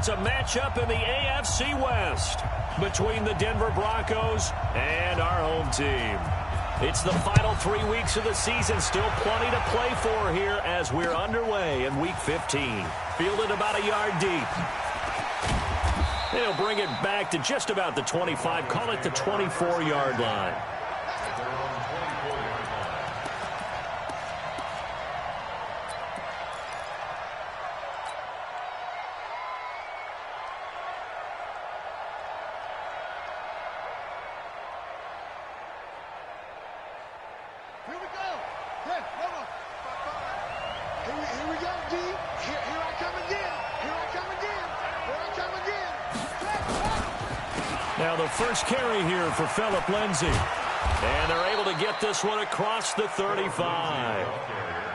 a matchup in the AFC West between the Denver Broncos and our home team. It's the final 3 weeks of the season. Still plenty to play for here as we're underway in Week 15. Fielded about a yard deep. They'll bring it back to just about the 25. Call it the 24-yard line. Now the first carry here for Phillip Lindsay. And they're able to get this one across the 35.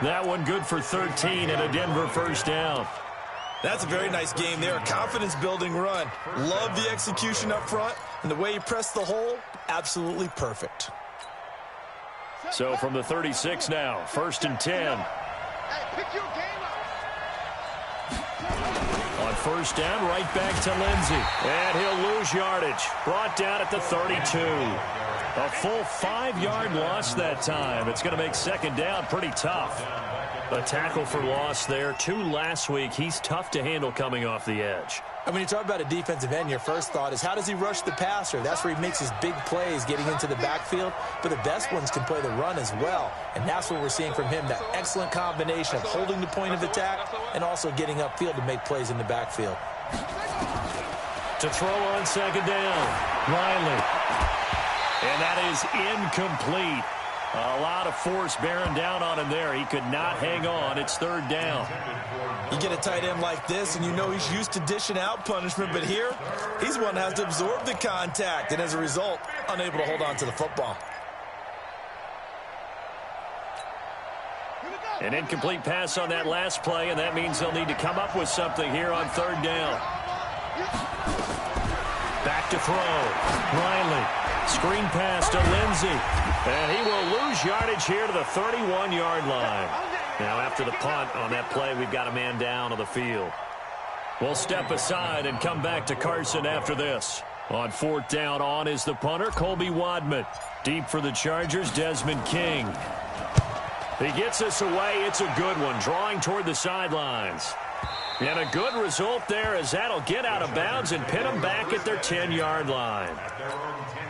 That one good for 13 and a Denver first down. That's a very nice game there. A confidence-building run. Love the execution up front. And the way he pressed the hole, absolutely perfect. So from the 36 now, 1st and 10. On first down, right back to Lindsay. And he'll lose yardage. Brought down at the 32. A full 5-yard loss that time. It's going to make second down pretty tough. A tackle for loss there. 2 last week. He's tough to handle coming off the edge. And when you talk about a defensive end, your first thought is how does he rush the passer? That's where he makes his big plays getting into the backfield. But the best ones can play the run as well. And that's what we're seeing from him, that excellent combination of holding the point of attack and also getting upfield to make plays in the backfield. To throw on second down, Riley. And that is incomplete. A lot of force bearing down on him there. He could not hang on. It's 3rd down. You get a tight end like this, and you know he's used to dishing out punishment, but here, he's one that has to absorb the contact, and as a result, unable to hold on to the football. An incomplete pass on that last play, and that means they'll need to come up with something here on 3rd down. Back to throw. Riley. Screen pass to Lindsay. And he will lose yardage here to the 31-yard line. Now after the punt on that play, we've got a man down on the field. We'll step aside and come back to Carson after this. On 4th down, on is the punter, Colby Wadman. Deep for the Chargers, Desmond King. He gets us away. It's a good one, drawing toward the sidelines. And a good result there as that'll get out of bounds and pin them back at their 10-yard line.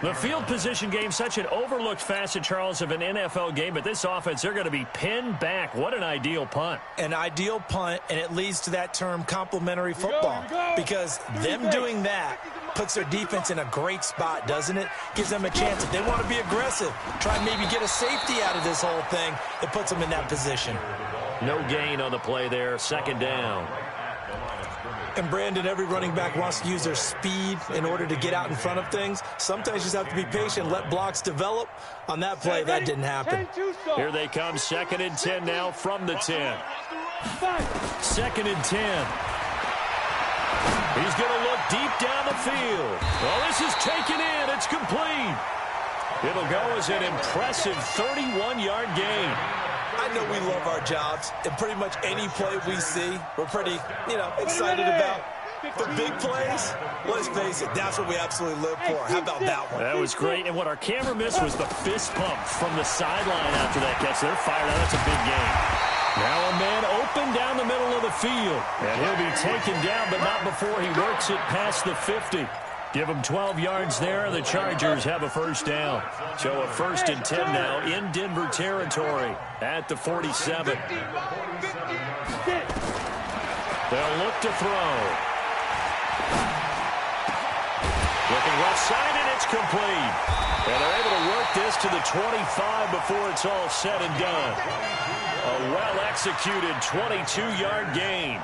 The field position game, such an overlooked facet, Charles, of an NFL game. But this offense, they're going to be pinned back. What an ideal punt. An ideal punt, and it leads to that term complementary football. Because them doing that puts their defense in a great spot, doesn't it? Gives them a chance. If they want to be aggressive, try and maybe get a safety out of this whole thing, it puts them in that position. No gain on the play there. 2nd down. And, Brandon, every running back wants to use their speed in order to get out in front of things. Sometimes you just have to be patient, let blocks develop. On that play, that didn't happen. Here they come, 2nd and 10 now from the 10. 2nd and 10. He's going to look deep down the field. Well, this is taken in. It's complete. It'll go as an impressive 31-yard gain. I know we love our jobs, and pretty much any play we see, we're pretty, excited about. The big plays, let's face it, that's what we absolutely live for. How about that one? That was great, and what our camera missed was the fist pump from the sideline after that catch. They're fired out. That's a big game. Now a man open down the middle of the field, and he'll be taken down, but not before he works it past the 50. Give them 12 yards there. The Chargers have a first down. So a 1st and 10 now in Denver territory at the 47. They'll look to throw. Looking left side, and it's complete. And they're able to work this to the 25 before it's all said and done. A well-executed 22-yard gain.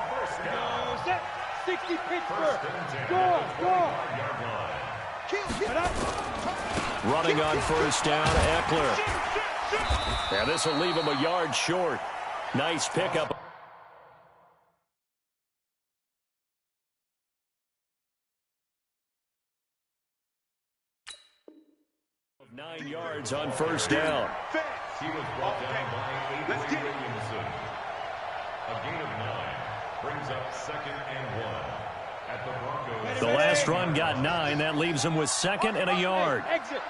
60 Pittsburgh. Go. Running on first down, Eckler. And this will leave him a yard short. Nice pickup. 9 yards on first down. He was brought down by A.J. Williamson. A gain of 9 brings up 2nd and 1 at the first run got 9. That leaves him with 2nd and a yard. Exit.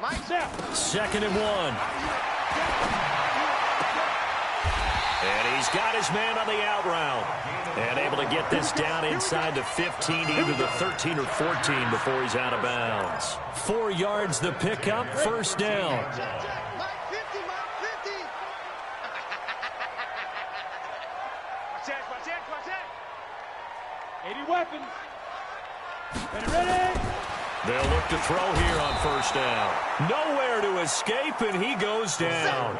Mike's out. 2nd and 1. And he's got his man on the out route. And able to get this down inside the 15, either the 13 or 14 before he's out of bounds. 4 yards the pickup, first down. Mike 50, Mike 50. Watch that. 80 weapons. Ready. They'll look to throw here on first down. Nowhere to escape, and he goes down.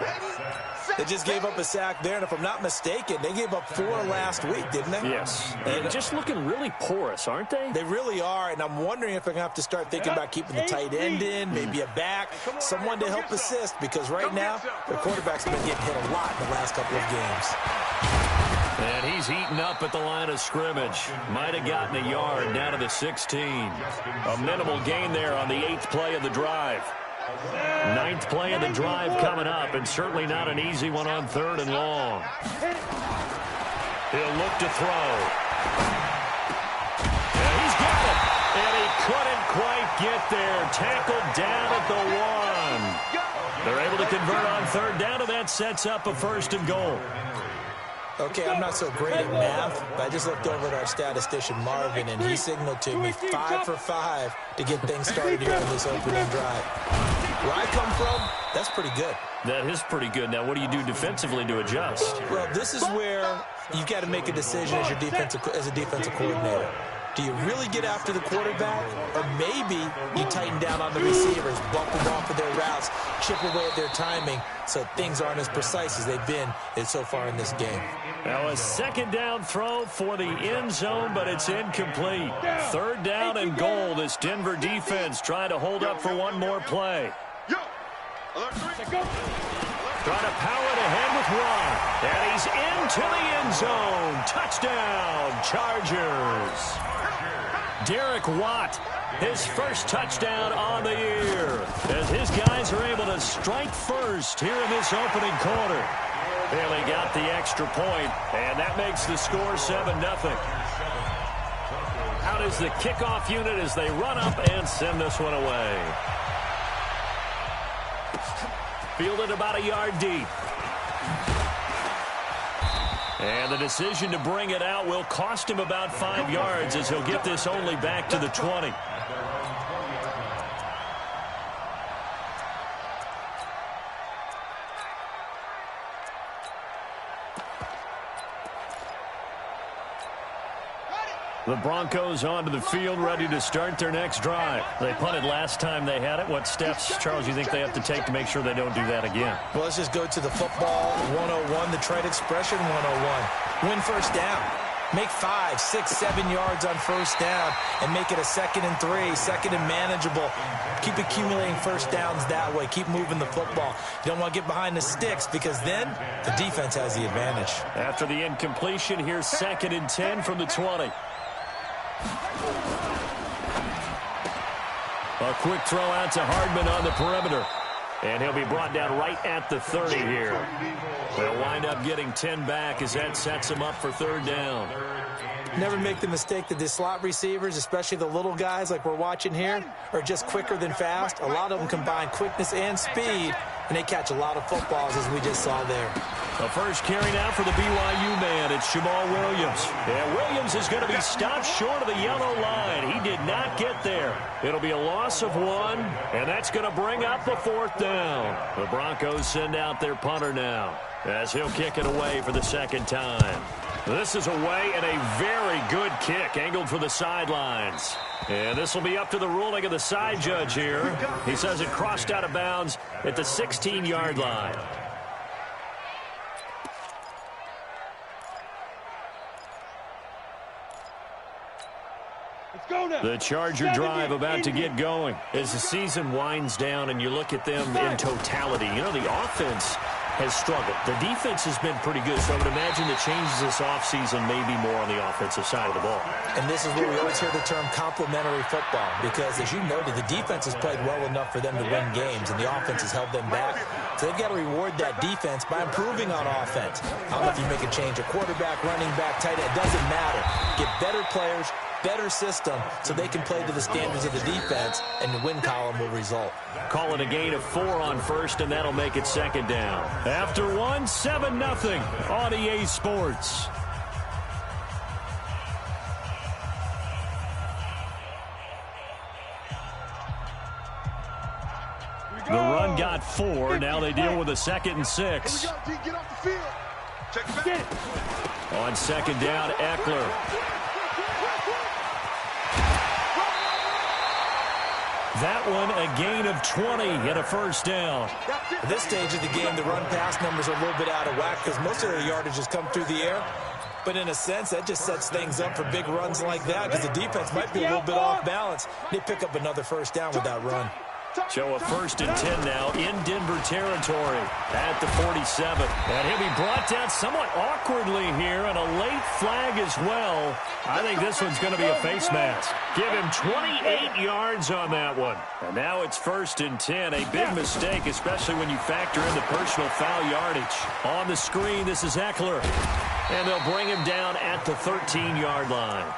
They just gave up a sack there, and if I'm not mistaken, they gave up 4 last week, didn't they? Yes. And just looking really porous, aren't they? They really are, and I'm wondering if they're going to have to start thinking about keeping the tight end in, maybe a back, someone to help assist, because right now, their quarterback's been getting hit a lot in the last couple of games. And he's eaten up at the line of scrimmage. Might have gotten a yard down to the 16. A minimal gain there on the 8th play of the drive. 9th play of the drive coming up, and certainly not an easy one on 3rd and long. He'll look to throw. And he's got it. And he couldn't quite get there. Tackled down at the 1. They're able to convert on 3rd down, and that sets up a 1st and goal. Okay, I'm not so great at math, but I just looked over at our statistician, Marvin, and he signaled to me 5 for 5 to get things started here on this opening drive. Where I come from, that's pretty good. That is pretty good. Now, what do you do defensively to adjust? Well, this is where you've got to make a decision as a defensive coordinator. Do you really get after the quarterback, or maybe you tighten down on the receivers, bump them off of their routes, chip away at their timing, so things aren't as precise as they've been so far in this game? Now a 2nd down throw for the end zone, but it's incomplete. 3rd down and goal. This Denver defense trying to hold up for one more play. Trying to power it ahead with 1. And he's into the end zone. Touchdown, Chargers. Derek Watt, his first touchdown on the year, as his guys are able to strike first here in this opening quarter. Bailey got the extra point, and that makes the score 7-0. Out is the kickoff unit as they run up and send this one away. Fielded about a yard deep. And the decision to bring it out will cost him about 5 yards, as he'll get this only back to the 20. The Broncos onto the field, ready to start their next drive. They punted last time they had it. What steps, Charles, you think they have to take to make sure they don't do that again? Well, let's just go to the football 101, the trade expression 101. Win first down. Make 5, 6, 7 yards on first down and make it a 2nd and 3, 2nd and manageable. Keep accumulating first downs that way. Keep moving the football. You don't want to get behind the sticks, because then the defense has the advantage. After the incompletion, here's 2nd and 10 from the 20. A quick throw out to Hardman on the perimeter. And he'll be brought down right at the 30 here. They'll wind up getting 10 back as that sets him up for 3rd down. Never make the mistake that the slot receivers, especially the little guys like we're watching here, are just quicker than fast. A lot of them combine quickness and speed, and they catch a lot of footballs, as we just saw there. The first carry now for the BYU man. It's Jamal Williams. And Williams is going to be stopped short of the yellow line. He did not get there. It'll be a loss of 1, and that's going to bring up the 4th down. The Broncos send out their punter now, as he'll kick it away for the 2nd time. This is away, and a very good kick angled for the sidelines. And this will be up to the ruling of the side judge here. He says it crossed out of bounds at the 16-yard line. The Charger drive about to get going. As the season winds down and you look at them in totality, you know, the offense has struggled. The defense has been pretty good, so I would imagine the changes this offseason may be more on the offensive side of the ball. And this is where we always hear the term complementary football, because, as you noted, the defense has played well enough for them to win games, and the offense has held them back. So they've got to reward that defense by improving on offense. I don't know if you make a change, a quarterback, running back, tight end, it doesn't matter. Get better players, better system, so they can play to the standards of the defense, and the win column will result. Call it a gain of 4 on first, and that'll make it second down. After 1, 7-0 on EA Sports. The run got 4. Now they deal with a 2nd and 6. Get off the field. Check it. On second down, Eckler. That one a gain of 20 and a first down. At this stage of the game, the run-pass numbers are a little bit out of whack because most of the yardage has come through the air. But in a sense, that just sets things up for big runs like that because the defense might be a little bit off balance. They pick up another first down with that run. So a 1st and 10 now in Denver territory at the 47. And he'll be brought down somewhat awkwardly here, and a late flag as well. I think this one's going to be a face mask. Give him 28 yards on that one. And now it's 1st and 10. A big mistake, especially when you factor in the personal foul yardage. On the screen, this is Eckler. And they'll bring him down at the 13-yard line.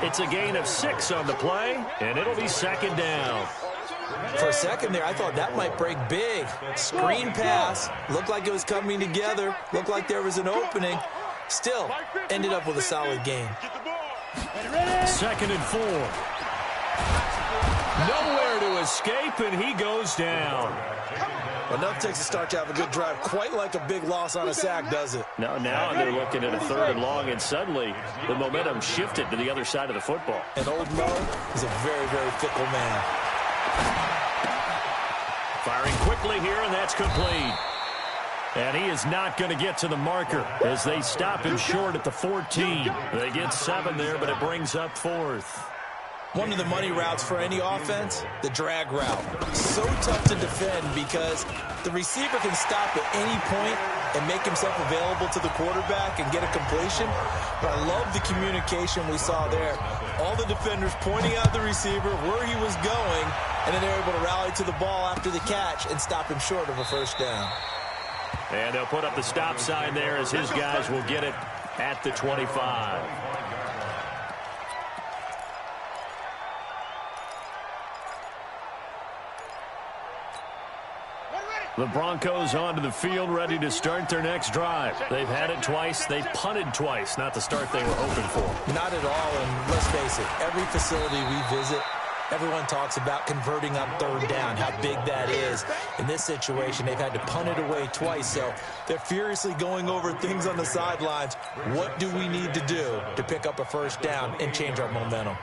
It's a gain of 6 on the play, and it'll be second down. For a second there, I thought that might break big. Screen pass. Looked like it was coming together. Looked like there was an opening. Still, ended up with a solid game. 2nd and 4. Nowhere to escape, and he goes down. Enough takes a start to have a good drive. Quite like a big loss on a sack, does it? Now they're looking at a 3rd and long, and suddenly the momentum shifted to the other side of the football. And old Mo is a very, very fickle man. Firing quickly here, and that's complete. And he is not going to get to the marker as they stop him short at the 14. They get 7 there, but it brings up 4th. One of the money routes for any offense, the drag route. So tough to defend because the receiver can stop at any point and make himself available to the quarterback and get a completion. But I love the communication we saw there. All the defenders pointing out the receiver, where he was going, and then they're able to rally to the ball after the catch and stop him short of a first down. And they'll put up the stop sign there as his guys will get it at the 25. The Broncos onto the field, ready to start their next drive. They've had it twice. They've punted twice. Not the start they were hoping for. Not at all, and let's face it, every facility we visit, everyone talks about converting on 3rd down, how big that is. In this situation, they've had to punt it away twice, so they're furiously going over things on the sidelines. What do we need to do to pick up a first down and change our momentum?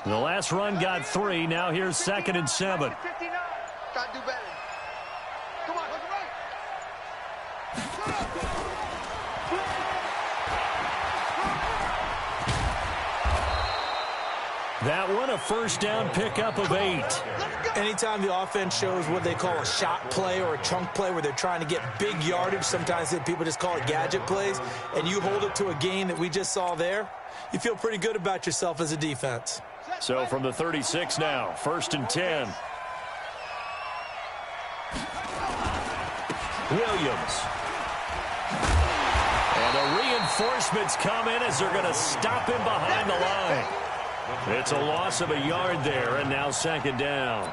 The last run got 3. Now here's 2nd and 7. Gotta do better. Come on, look right. That one, a first down pickup of 8. Anytime the offense shows what they call a shot play or a chunk play where they're trying to get big yardage, sometimes people just call it gadget plays, and you hold it to a gain that we just saw there, you feel pretty good about yourself as a defense. So from the 36 now, 1st and 10. Williams. And the reinforcements come in as they're going to stop him behind the line. It's a loss of a yard there, and now 2nd down.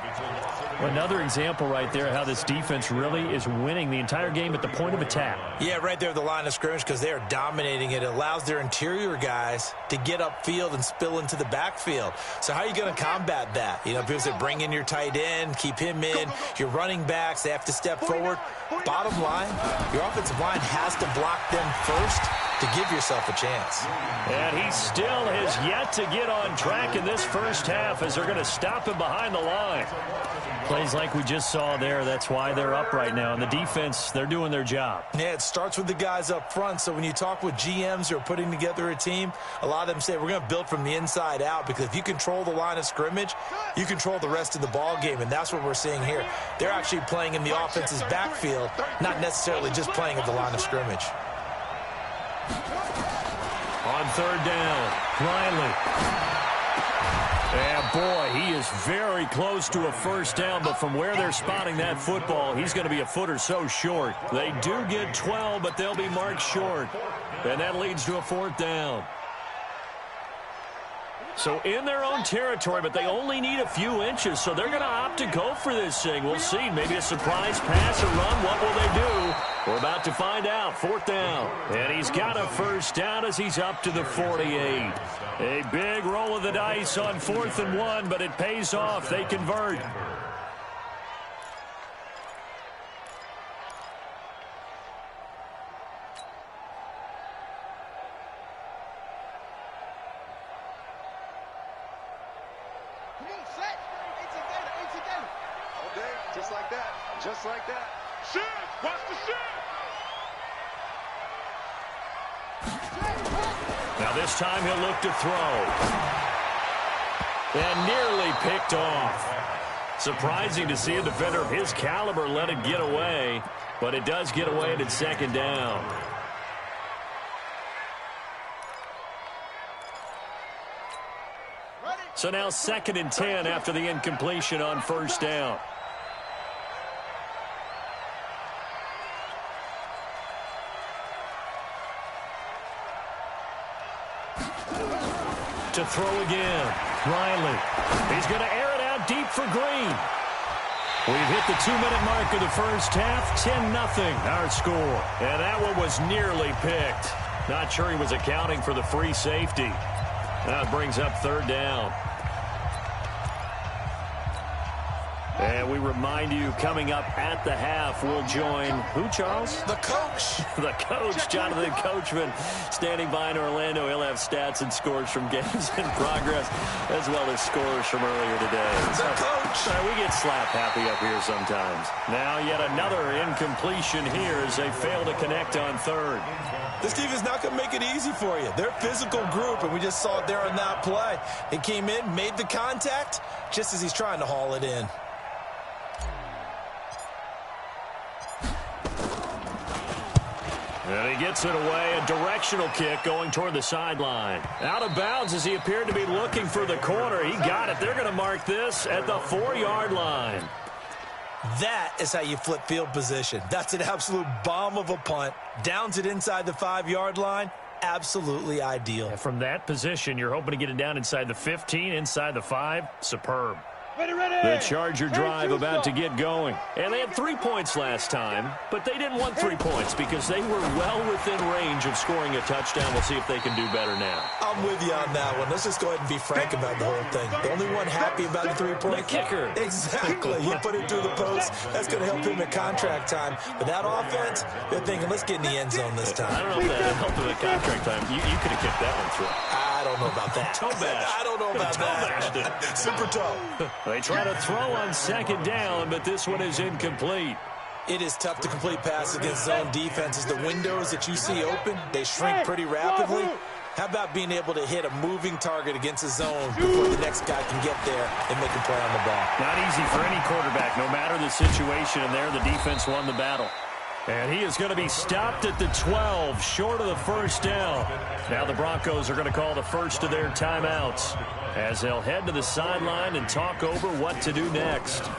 Another example right there how this defense really is winning the entire game at the point of attack. Yeah, right there at the line of scrimmage because they are dominating it. It allows their interior guys to get upfield and spill into the backfield. So how are you going to combat that? You know, people say bring in your tight end, keep him in. Your running backs, they have to step forward. Bottom line, your offensive line has to block them first to give yourself a chance. And he still has yet to get on track in this first half as they're going to stop him behind the line. Plays like we just saw there. That's why they're up right now. And the defense, they're doing their job. Yeah, it starts with the guys up front. So when you talk with GMs who are putting together a team, a lot of them say we're going to build from the inside out, because if you control the line of scrimmage, you control the rest of the ball game. And that's what we're seeing here. They're actually playing in the offense's backfield, not necessarily just playing at the line of scrimmage. On third down, Riley. And boy, he is very close to a first down, but from where they're spotting that football, he's going to be a foot or so short. They do get 12, but they'll be marked short. And that leads to a fourth down. So in their own territory, but they only need a few inches, so they're going to opt to go for this thing. We'll see. Maybe a surprise pass or run. What will they do? We're about to find out. Fourth down. And he's got a first down as he's up to the 48. A big roll of the dice on 4th and 1, but it pays off. They convert. Just like that. Just like that. Shoot! Watch the shoot! Now this time he'll look to throw. And nearly picked off. Surprising to see a defender of his caliber let it get away, but it does get away and it's second down. So now 2nd and 10 after the incompletion on first down. To throw again. Riley. He's going to air it out deep for Green. We've hit the 2-minute mark of the first half. 10-0 our score. And that one was nearly picked. Not sure he was accounting for the free safety. That brings up third down. And we remind you, coming up at the half, we'll join who, Charles? The coach. The coach, Jonathan Coachman, standing by in Orlando. He'll have stats and scores from games in progress, as well as scores from earlier today. The coach. We get slap happy up here sometimes. Now yet another incompletion here as they fail to connect on third. This team is not going to make it easy for you. They're a physical group, and we just saw it there on that play. He came in, made the contact, just as he's trying to haul it in. And he gets it away, a directional kick going toward the sideline. Out of bounds as he appeared to be looking for the corner. He got it. They're going to mark this at the 4-yard line. That is how you flip field position. That's an absolute bomb of a punt. Downs it inside the 5-yard line. Absolutely ideal. And from that position, you're hoping to get it down inside the 15, inside the 5. Superb. The Charger drive about to get going. And they had 3 points last time, but they didn't want 3 points because they were well within range of scoring a touchdown. We'll see if they can do better now. I'm with you on that one. Let's just go ahead and be frank about the whole thing. The only one happy about the 3-point. The kicker. Exactly. You put it through the post. That's going to help him at contract time. But that offense, they're thinking, let's get in the end zone this time. I don't know if that helped him at contract time. You could have kicked that one through. I don't know about that. Toe bash. I don't know about that. Super toe. They try to throw on second down, but this one is incomplete. It is tough to complete passes against zone defenses. The windows that you see open, they shrink pretty rapidly. How about being able to hit a moving target against a zone before the next guy can get there and make a play on the ball? Not easy for any quarterback, no matter the situation, and there the defense won the battle. And he is going to be stopped at the 12, short of the first down. Now the Broncos are going to call the first of their timeouts as they'll head to the sideline and talk over what to do next.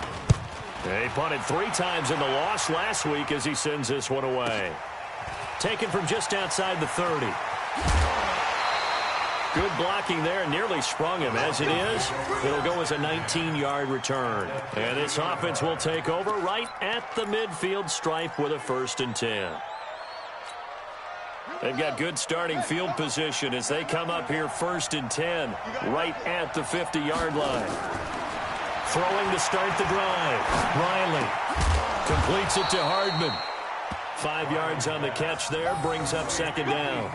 They punted 3 times in the loss last week as he sends this one away. Taken from just outside the 30. Good blocking there, nearly sprung him. As it is, it'll go as a 19-yard return. And this offense will take over right at the midfield stripe with a 1st and 10. They've got good starting field position as they come up here 1st and 10, right at the 50-yard line. Throwing to start the drive. Riley completes it to Hardman. 5 yards on the catch there, brings up second down.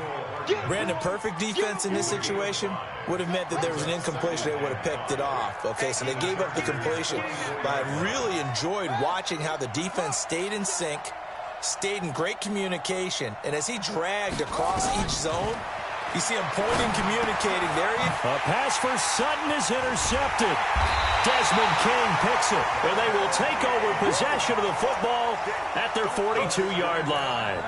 Brandon, perfect defense in this situation would have meant that there was an incompletion. They would have picked it off. Okay, so they gave up the completion. But I really enjoyed watching how the defense stayed in sync, stayed in great communication, and as he dragged across each zone, you see him pointing, communicating. There he is. A pass for Sutton is intercepted. Desmond King picks it, and they will take over possession of the football at their 42-yard line.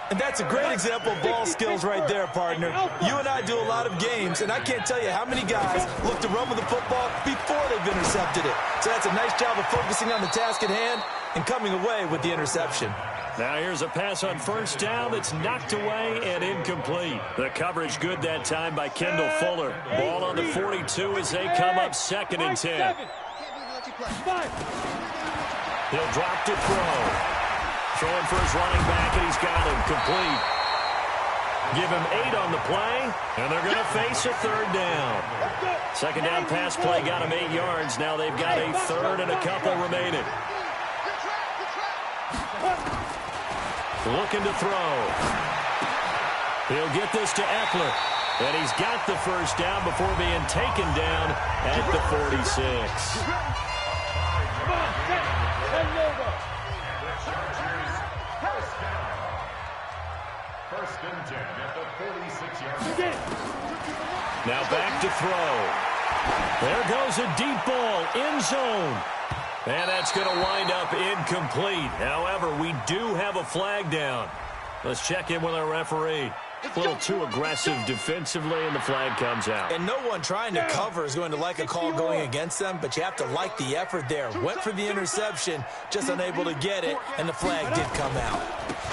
And that's a great example of ball skills right there, partner. You and I do a lot of games, and I can't tell you how many guys look to run with the football before they've intercepted it. So that's a nice job of focusing on the task at hand and coming away with the interception. Now here's a pass on first down that's knocked away and incomplete. The coverage good that time by Kendall Fuller. Ball on the 42 as they come up 2nd and 10. He'll drop to throw. Throwing for his running back, and he's got him complete. Give him 8 on the play, and they're going to face a 3rd down. 2nd down pass play got him 8 yards. Now they've got a 3rd and a couple remaining. Looking to throw. He'll get this to Eckler, and he's got the first down before being taken down at the 46. First and 10 at the 46-yard line. Now back to throw. There goes a deep ball, end zone. And that's going to wind up incomplete. However, we do have a flag down. Let's check in with our referee. A little too aggressive defensively, and the flag comes out. And no one trying to cover is going to like a call going against them, but you have to like the effort there. Went for the interception, just unable to get it, and the flag did come out.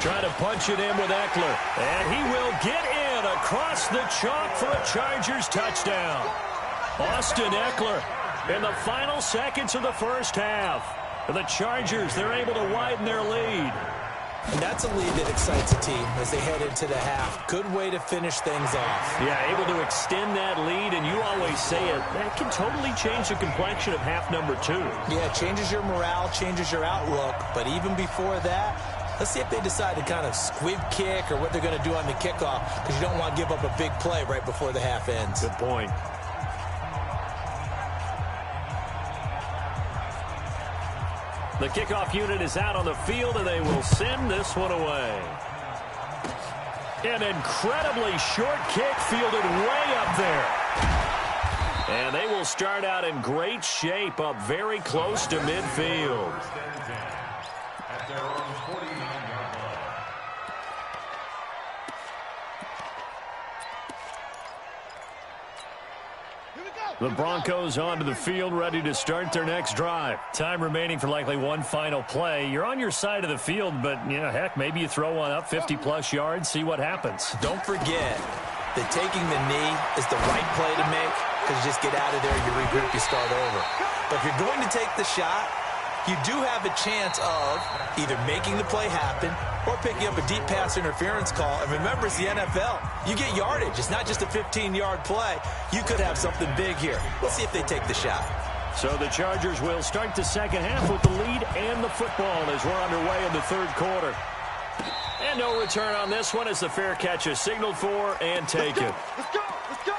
Trying to punch it in with Eckler, and he will get in across the chalk for a Chargers touchdown. Austin Eckler in the final seconds of the first half. The Chargers, they're able to widen their lead. And that's a lead that excites a team as they head into the half. Good way to finish things off. Yeah, able to extend that lead, and you always say it, that can totally change the complexion of half number 2. Yeah, it changes your morale, changes your outlook. But even before that, let's see if they decide to kind of squib kick or what they're going to do on the kickoff, because you don't want to give up a big play right before the half ends. Good point. The kickoff unit is out on the field, and they will send this one away. An incredibly short kick fielded way up there. And they will start out in great shape, up very close to midfield. At their own 49-yard line. The Broncos onto the field, ready to start their next drive. Time remaining for likely one final play. You're on your side of the field, but, you know, heck, maybe you throw one up 50-plus yards, see what happens. Don't forget that taking the knee is the right play to make, because you just get out of there, you regroup, you start over. But if you're going to take the shot, you do have a chance of either making the play happen or picking up a deep pass interference call. And remember, it's the NFL. You get yardage. It's not just a 15-yard play. You could have something big here. Let's see if they take the shot. So the Chargers will start the second half with the lead and the football as we're underway in the 3rd quarter. And no return on this one as the fair catch is signaled for and taken. Let's go! Let's go!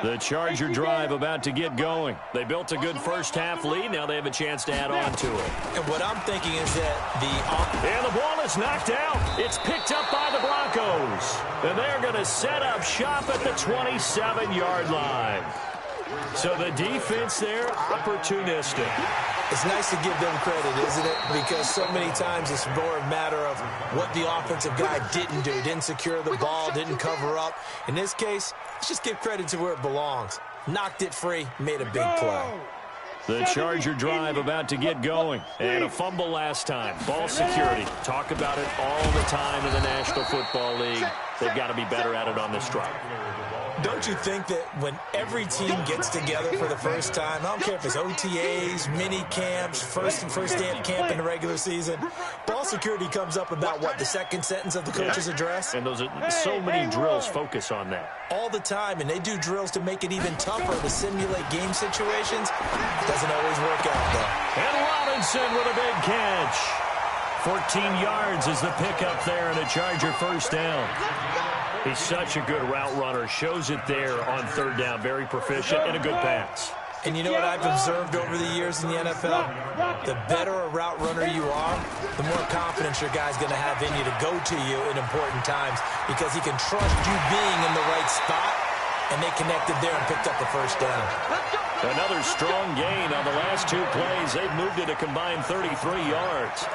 The Charger drive about to get going. They built a good first half lead. Now they have a chance to add on to it. And what I'm thinking is that And the ball is knocked out. It's picked up by the Broncos. And they're going to set up shop at the 27-yard line. So the defense there, opportunistic. It's nice to give them credit, isn't it? Because so many times it's more a matter of what the offensive guy didn't do. Didn't secure the ball, didn't cover up. In this case, let's just give credit to where it belongs. Knocked it free, made a big play. The Charger drive about to get going. And a fumble last time. Ball security. Talk about it all the time in the National Football League. They've got to be better at it on this drive. Don't you think that when every team gets together for the first time, I don't care if it's OTAs, mini camps, first day of camp in the regular season, ball security comes up about, what, the second sentence of the coach's address? And those are so many drills focus on that. All the time, and they do drills to make it even tougher to simulate game situations. Doesn't always work out, though. And Robinson with a big catch. 14 yards is the pickup there and a Charger first down. He's such a good route runner. Shows it there on third down. Very proficient and a good pass. And you know what I've observed over the years in the NFL? The better a route runner you are, the more confidence your guy's going to have in you to go to you in important times because he can trust you being in the right spot, and they connected there and picked up the first down. Another strong gain on the last two plays. They've moved it a combined 33 yards.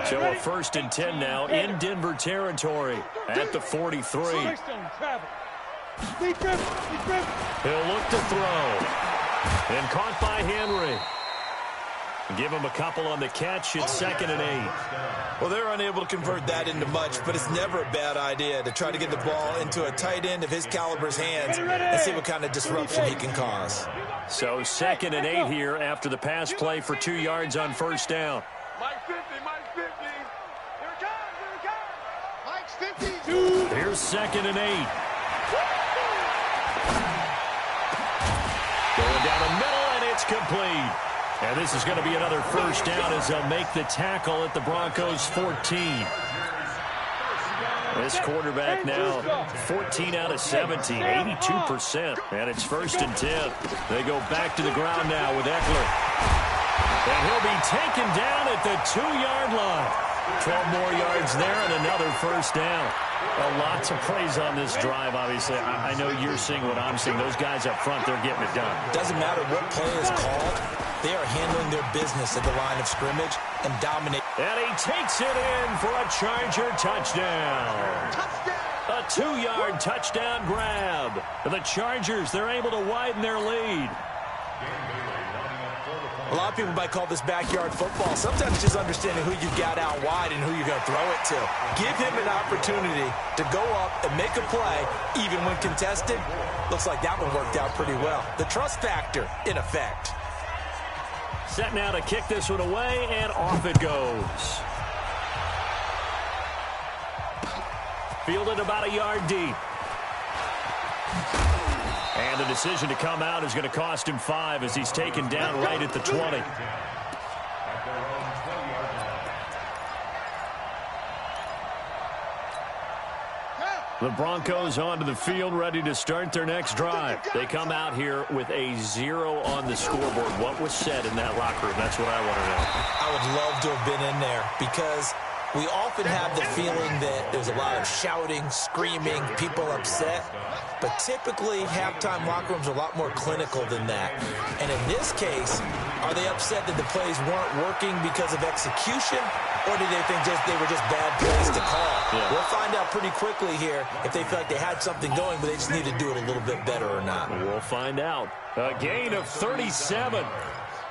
So a 1st and 10 now in Denver territory at the 43. He'll look to throw. And caught by Henry. Give him a couple on the catch. It's 2nd and 8. Well, they're unable to convert that into much, but it's never a bad idea to try to get the ball into a tight end of his caliber's hands and see what kind of disruption he can cause. So 2nd and 8 here after the pass play for 2 yards on first down. Mike 50, Mike 50. Here it comes, here it comes. Mike's 50. Here's 2nd and 8. Going down the middle, and it's complete. And this is going to be another first down as they'll make the tackle at the Broncos 14. This quarterback now 14 out of 17, 82%. And it's 1st and 10. They go back to the ground now with Eckler. And he'll be taken down at the 2-yard line. 12 more yards there and another first down. Lots of praise on this drive, obviously. I know you're seeing what I'm seeing. Those guys up front, they're getting it done. Doesn't matter what play is called. They are handling their business at the line of scrimmage and dominate. And he takes it in for a Charger touchdown. A 2-yard touchdown grab. The Chargers, they're able to widen their lead. A lot of people might call this backyard football. Sometimes it's just understanding who you got out wide and who you're going to throw it to. Give him an opportunity to go up and make a play, even when contested. Looks like that one worked out pretty well. The trust factor, in effect. Set now to kick this one away, and off it goes. Fielded about a yard deep. And the decision to come out is going to cost him 5 as he's taken down right at the 20. The Broncos onto the field, ready to start their next drive. They come out here with a 0 on the scoreboard. What was said in that locker room? That's what I want to know. I would love to have been in there because we often have the feeling that there's a lot of shouting, screaming, people upset. But typically, halftime locker rooms are a lot more clinical than that. And in this case, are they upset that the plays weren't working because of execution? Or do they think they were just bad plays to call? Yeah. We'll find out pretty quickly here if they feel like they had something going, but they just need to do it a little bit better or not. We'll find out. A gain of 37.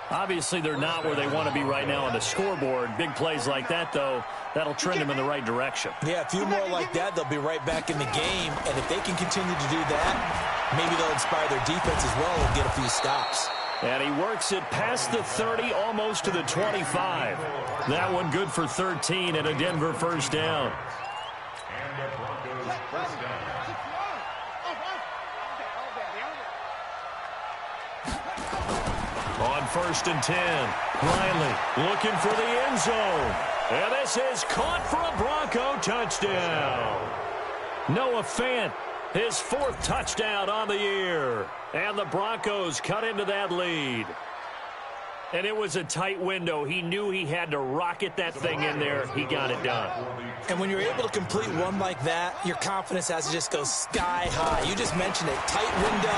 Obviously, they're not where they want to be right now on the scoreboard. Big plays like that, though, that'll trend them in the right direction. Yeah, a few more like that, they'll be right back in the game. And if they can continue to do that, maybe they'll inspire their defense as well and get a few stops. And he works it past the 30, almost to the 25. That one good for 13 and a Denver first down. And the Broncos first down. On 1st and 10, Riley looking for the end zone. And this is caught for a Bronco touchdown. Noah Fant, his 4th touchdown on the year. And the Broncos cut into that lead. And it was a tight window. He knew he had to rocket that thing in there. He got it done. And when you're able to complete one like that, your confidence has to just go sky high. You just mentioned it. Tight window,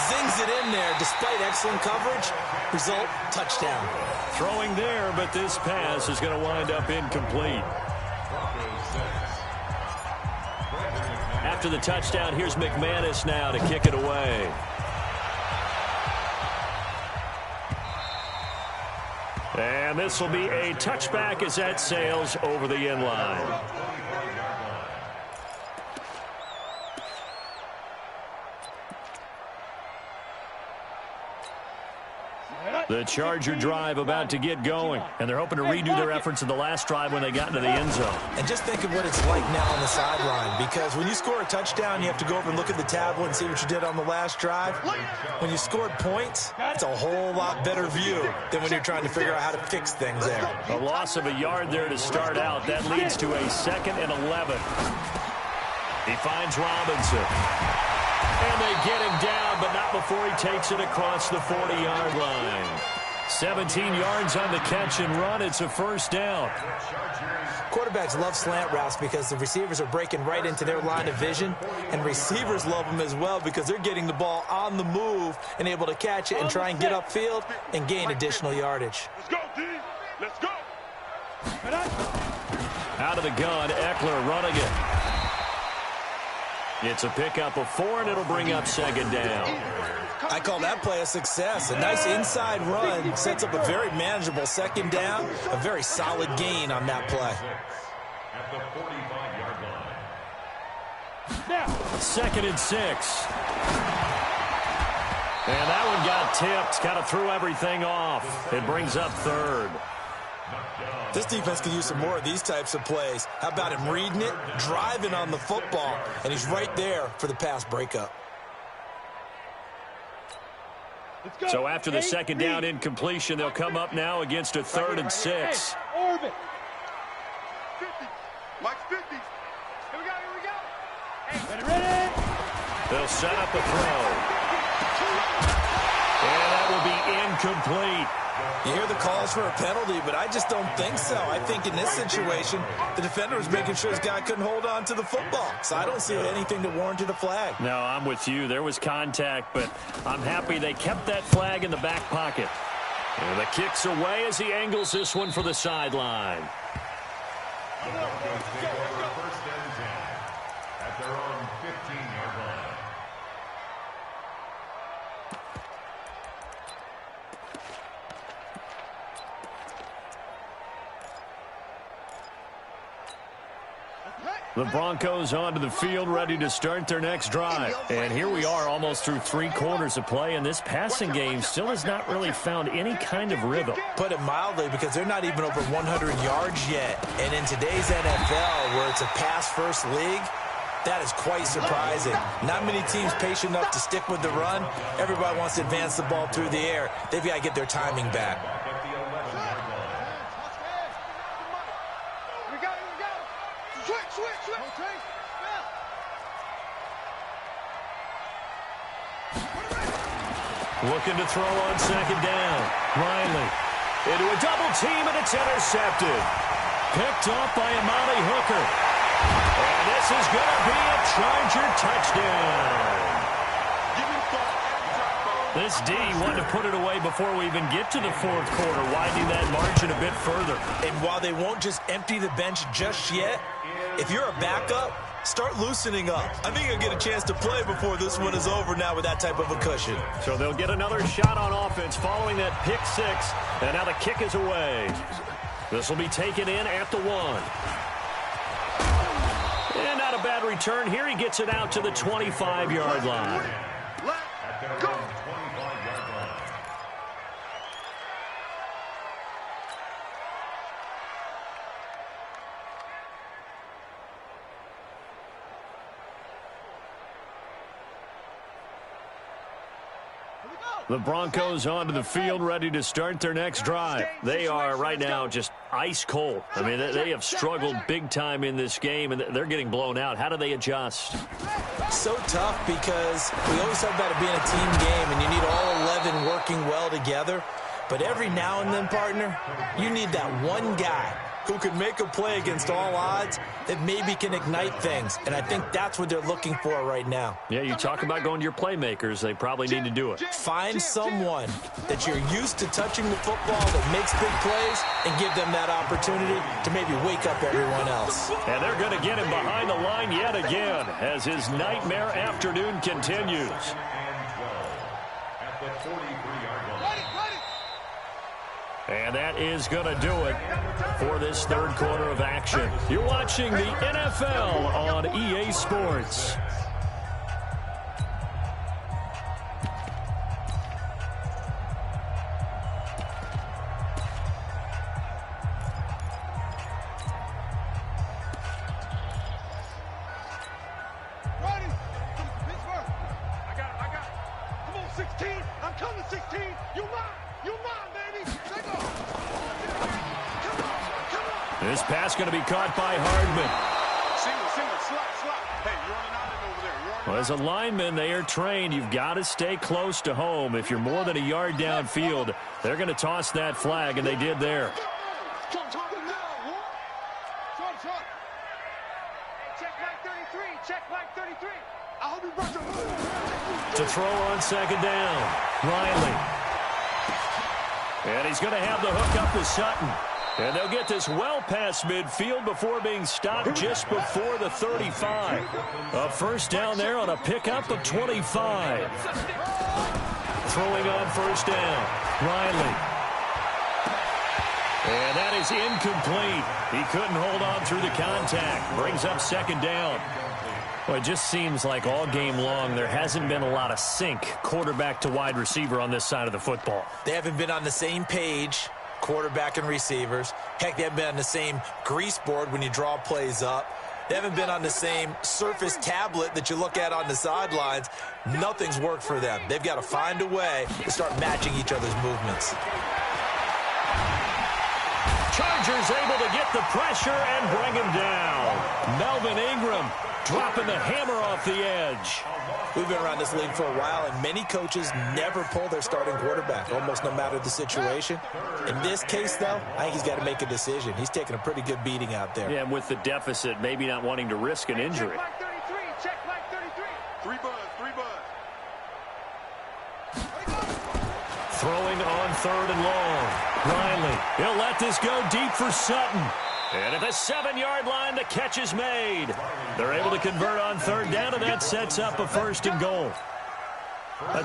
zings it in there despite excellent coverage. Result, touchdown. Throwing there, but this pass is going to wind up incomplete. After the touchdown, here's McManus now to kick it away. And this will be a touchback as that sails over the end line. The Charger drive about to get going, and they're hoping to redo their efforts in the last drive when they got into the end zone. And just think of what it's like now on the sideline, because when you score a touchdown, you have to go over and look at the tablet and see what you did on the last drive. When you scored points, it's a whole lot better view than when you're trying to figure out how to fix things there. A loss of a yard there to start out. That leads to a 2nd and 11. He finds Robinson. And they get him down, but not before he takes it across the 40-yard line. 17 yards on the catch and run. It's a first down. Quarterbacks love slant routes because the receivers are breaking right into their line of vision, and receivers love them as well because they're getting the ball on the move and able to catch it and try and get upfield and gain additional yardage. Let's go, D. Let's go. Out of the gun, Eckler running it. It's a pickup of 4, and it'll bring up 2nd down. I call that play a success. A nice inside run sets up a very manageable 2nd down, a very solid gain on that play. At the 45-yard line. 2nd and 6. And that one got tipped. Kind of threw everything off. It brings up 3rd. This defense could use some more of these types of plays. How about him reading it, driving on the football, and he's right there for the pass breakup. So after the 2nd down incompletion, they'll come up now against a 3rd and 6. Orbit. 50. Mike's 50. Here we go, here we go. Hey, ready? They'll set up a throw. And that will be incomplete. You hear the calls for a penalty, but I just don't think so. I think in this situation, the defender was making sure his guy couldn't hold on to the football. So I don't see anything that warranted a flag. No, I'm with you. There was contact, but I'm happy they kept that flag in the back pocket. And the kick's away as he angles this one for the sideline. The Broncos take over 1st and 10 at their own 15-yard line. The Broncos onto the field, ready to start their next drive. And here we are almost through 3 quarters of play, and this passing game still has not really found any kind of rhythm. Put it mildly, because they're not even over 100 yards yet. And in today's NFL, where it's a pass-first league, that is quite surprising. Not many teams patient enough to stick with the run. Everybody wants to advance the ball through the air. They've got to get their timing back. Looking to throw on 2nd down. Riley into a double team, and it's intercepted. Picked off by Amani Hooker. And this is going to be a Charger touchdown. This D wanted to put it away before we even get to the 4th quarter, widening that margin a bit further. And while they won't just empty the bench just yet, if you're a backup, start loosening up. I think you'll get a chance to play before this one is over now with that type of a cushion. So they'll get another shot on offense following that pick 6, and now the kick is away. This will be taken in at the 1. And not a bad return here. He gets it out to the 25-yard line. Let's go. The Broncos onto the field, ready to start their next drive. They are right now just ice cold. I mean, they have struggled big time in this game, and they're getting blown out. How do they adjust? So tough, because we always talk about it being a team game, and you need all 11 working well together. But every now and then, partner, you need that one guy who can make a play against all odds that maybe can ignite things. And I think that's what they're looking for right now. Yeah, you talk about going to your playmakers. They probably need to do it. Find someone that you're used to touching the football that makes big plays and give them that opportunity to maybe wake up everyone else. And they're going to get him behind the line yet again as his nightmare afternoon continues. At the 43-yard line. And that is going to do it for this 3rd quarter of action. You're watching the NFL on EA Sports. 16. I'm coming 16. You mine. You mine, baby. Take off. Come on. This pass going to be caught by Hardman. Single, slot. Hey, you're running out of over there. Well, as a lineman, they are trained. You've got to stay close to home. If you're more than a yard downfield, they're going to toss that flag, and they did there. Check flag 33. I hope you brought your To throw on second down, Riley. And he's going to have the hook up to Sutton. And they'll get this well past midfield before being stopped just before the 35. A first down there on a pickup of 25. Throwing on first down, Riley. And that is incomplete. He couldn't hold on through the contact. Brings up second down. Well, it just seems like all game long there hasn't been a lot of sync quarterback to wide receiver on this side of the football. They haven't been on the same page, quarterback and receivers. Heck, they haven't been on the same grease board when you draw plays up. They haven't been on the same surface tablet that you look at on the sidelines. Nothing's worked for them. They've got to find a way to start matching each other's movements. Chargers able to get the pressure and bring him down. Melvin Ingram dropping the hammer off the edge. We've been around this league for a while, and many coaches never pull their starting quarterback, almost no matter the situation. In this case, though, I think he's got to make a decision. He's taking a pretty good beating out there. Yeah, and with the deficit, maybe not wanting to risk an injury. Check flag 33. 3 buzz. Throwing on third and long. Riley, he'll let this go deep for Sutton. And at the 7-yard line, the catch is made. They're able to convert on third down, and that sets up a first and goal.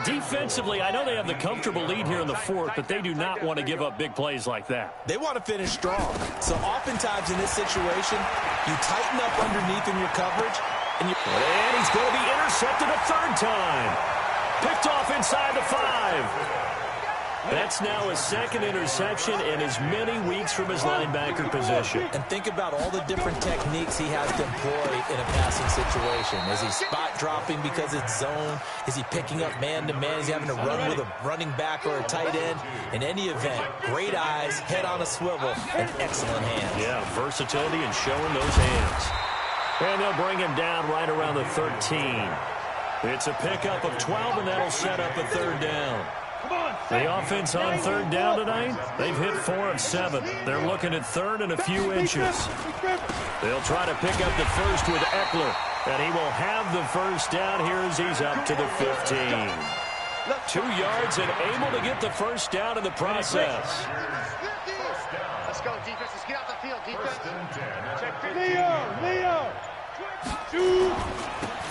Defensively, I know they have the comfortable lead here in the fourth, but they do not want to give up big plays like that. They want to finish strong. So oftentimes in this situation, you tighten up underneath in your coverage. And he's going to be intercepted a third time. Picked off inside the 5. That's now his second interception in as many weeks from his linebacker position. And think about all the different techniques he has to employ in a passing situation. Is he spot dropping because it's zone? Is he picking up man-to-man? Is he having to run with a running back or a tight end? In any event, great eyes, head on a swivel, and excellent hands. Yeah, versatility and showing those hands. And they'll bring him down right around the 13. It's a pickup of 12, and that'll set up a third down. The offense on third down tonight, they've hit 4 of 7. They're looking at third and a few inches. They'll try to pick up the first with Eckler, and he will have the first down here as he's up to the 15. 2 yards and able to get the first down in the process. Let's go, defense. Let's get out the field, defense. Check Leo. 2.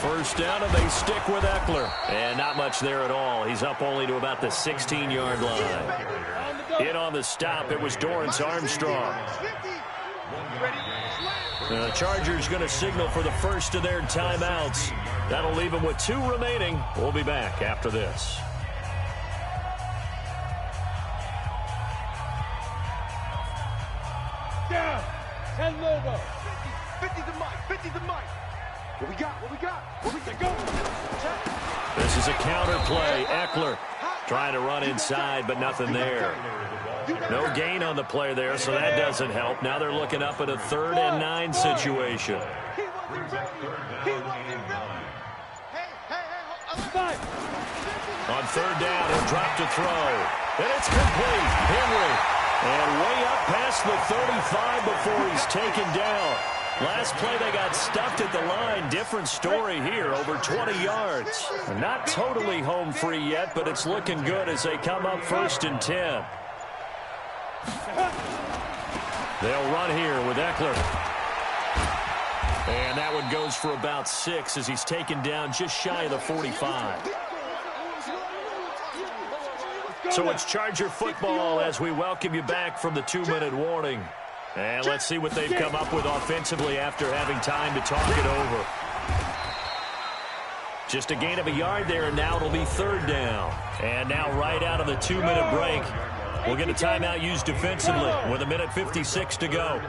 First down, and they stick with Eckler. And not much there at all. He's up only to about the 16-yard line. In on the stop, it was Dorrance Armstrong. The Chargers going to signal for the first of their timeouts. That'll leave them with 2 remaining. We'll be back after this. Down. 10 logo. 50 to Mike. 50 to Mike. What we got? Go. This is a counter play. Eckler trying to run inside, but nothing there. No gain on the play there, so that doesn't help. Now they're looking up at a 3rd and 9 situation. On third down, he'll drop to throw. And it's complete. Henry. And way up past the 35 before he's taken down. Last play, they got stuffed at the line. Different story here, over 20 yards. Not totally home free yet, but it's looking good as they come up 1st and 10. They'll run here with Eckler. And that one goes for about 6 as he's taken down just shy of the 45. So it's Charger football as we welcome you back from the 2-minute warning. And let's see what they've come up with offensively after having time to talk it over. Just a gain of a yard there, and now it'll be 3rd down. And now right out of the 2-minute break, we'll get a timeout used defensively with 1:56 to go.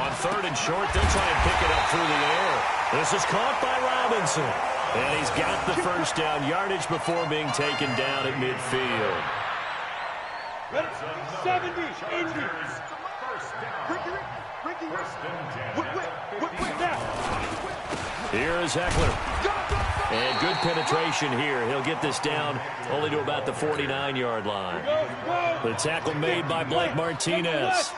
On 3rd and short, they'll try and pick it up through the air. This is caught by Robinson. And he's got the first down, yardage before being taken down at midfield. 70, Indy. Here is Eckler. And good penetration here. He'll get this down only to about the 49-yard line. The tackle made by Blake Martinez.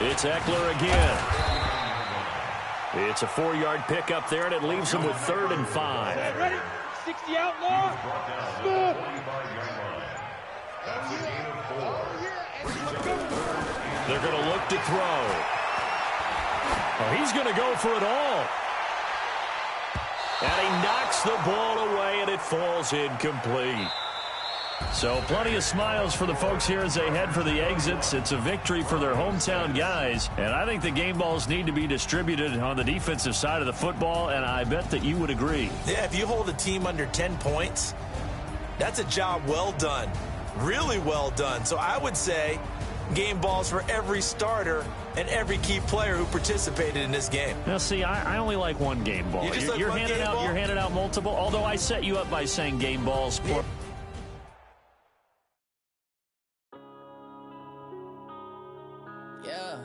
It's Eckler again. It's a 4-yard pickup there, and it leaves him with 3rd and 5. Ready? 60 outlaw. Smooth. They're going to look to throw. Oh, he's going to go for it all. And he knocks the ball away, and it falls incomplete. So plenty of smiles for the folks here as they head for the exits. It's a victory for their hometown guys. And I think the game balls need to be distributed on the defensive side of the football, and I bet that you would agree. Yeah, if you hold a team under 10 points, that's a job well done. Really well done. So I would say game balls for every starter and every key player who participated in this game. Now, see, I only like one game ball. You're handing out multiple, although I set you up by saying game balls. Yeah.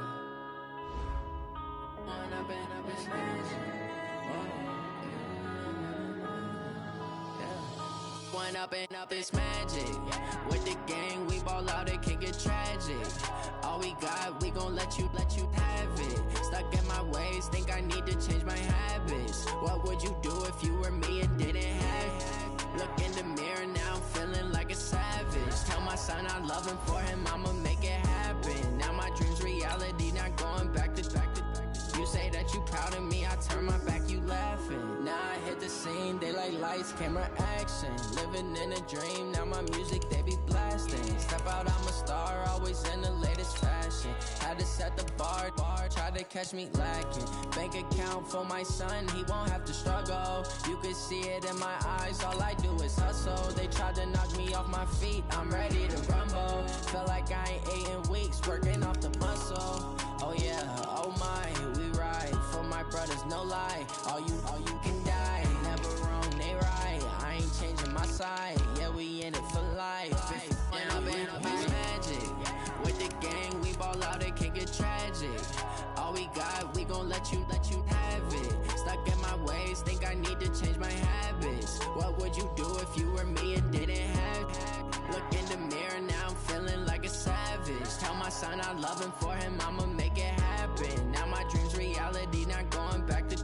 Up this magic with the gang, we ball out, it can get tragic. All we got, we gon' let you have it. Stuck in my ways, think I need to change my habits. What would you do if you were me and didn't have it? Look in the mirror now, I'm feeling like a savage. Tell my son I love him, for him I'ma make it happen. Now my dreams reality, not going back to. You say that you proud of me, I turn my back, you laughing. Now I hit the scene, they like lights, camera, action. Living in a dream, now my music, they be blasting. Step out, I'm a star, always in the latest fashion. Had to set the bar, try to catch me lacking. Bank account for my son, he won't have to struggle. You can see it in my eyes, all I do is hustle. They tried to knock me off my feet, I'm ready to rumble. Feel like I ain't ate in weeks, working off the muscle. Oh yeah, oh my, we ride for my brothers, no lie. All you can die, never wrong, they right. I ain't changing my side, yeah, we in it for life. Now it's magic with the gang, we ball out, it can get tragic. All we got, we gon' let you have it. Stuck in my ways, think I need to change my habits. What would you do if you were me and didn't have it? Look in the mirror now, I'm feeling like a savage. Tell my son I love him, for him I'ma make it happen. Now my dreams reality, not going back to.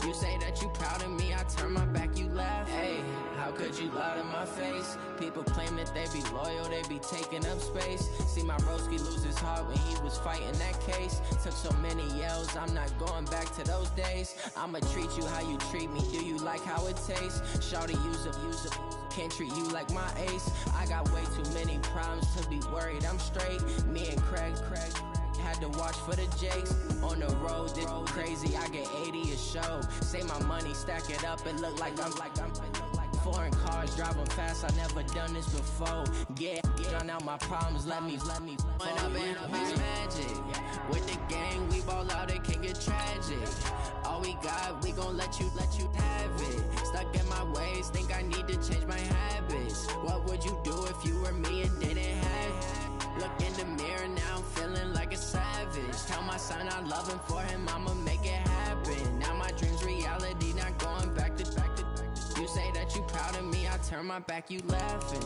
You say that you proud of me, I turn my back, you laugh. Hey, how could you lie to my face? People claim that they be loyal, they be taking up space. See my broski lose his heart when he was fighting that case. Took so many yells, I'm not going back to those days. I'ma treat you how you treat me, do you like how it tastes? Shawty, use up, can't treat you like my ace. I got way too many problems to be worried, I'm straight. Me and Craig had to watch for the Jakes. On the road, this crazy, I get 80 a show. Say my money, stack it up, it look like I'm foreign cars, driving fast, I never done this before. Get drown out my problems, let me When up in this magic with the gang, we ball out, it can get tragic. All we got, we gon' let you have it. Stuck in my ways, think I need to change my habits. What would you do if you were me and didn't have it? Look in the mirror now, I'm feeling like a savage. Tell my son I love him, for him I'ma make it happen. Now my dreams reality, not going back to. You say that you proud of me, I turn my back, you laughing.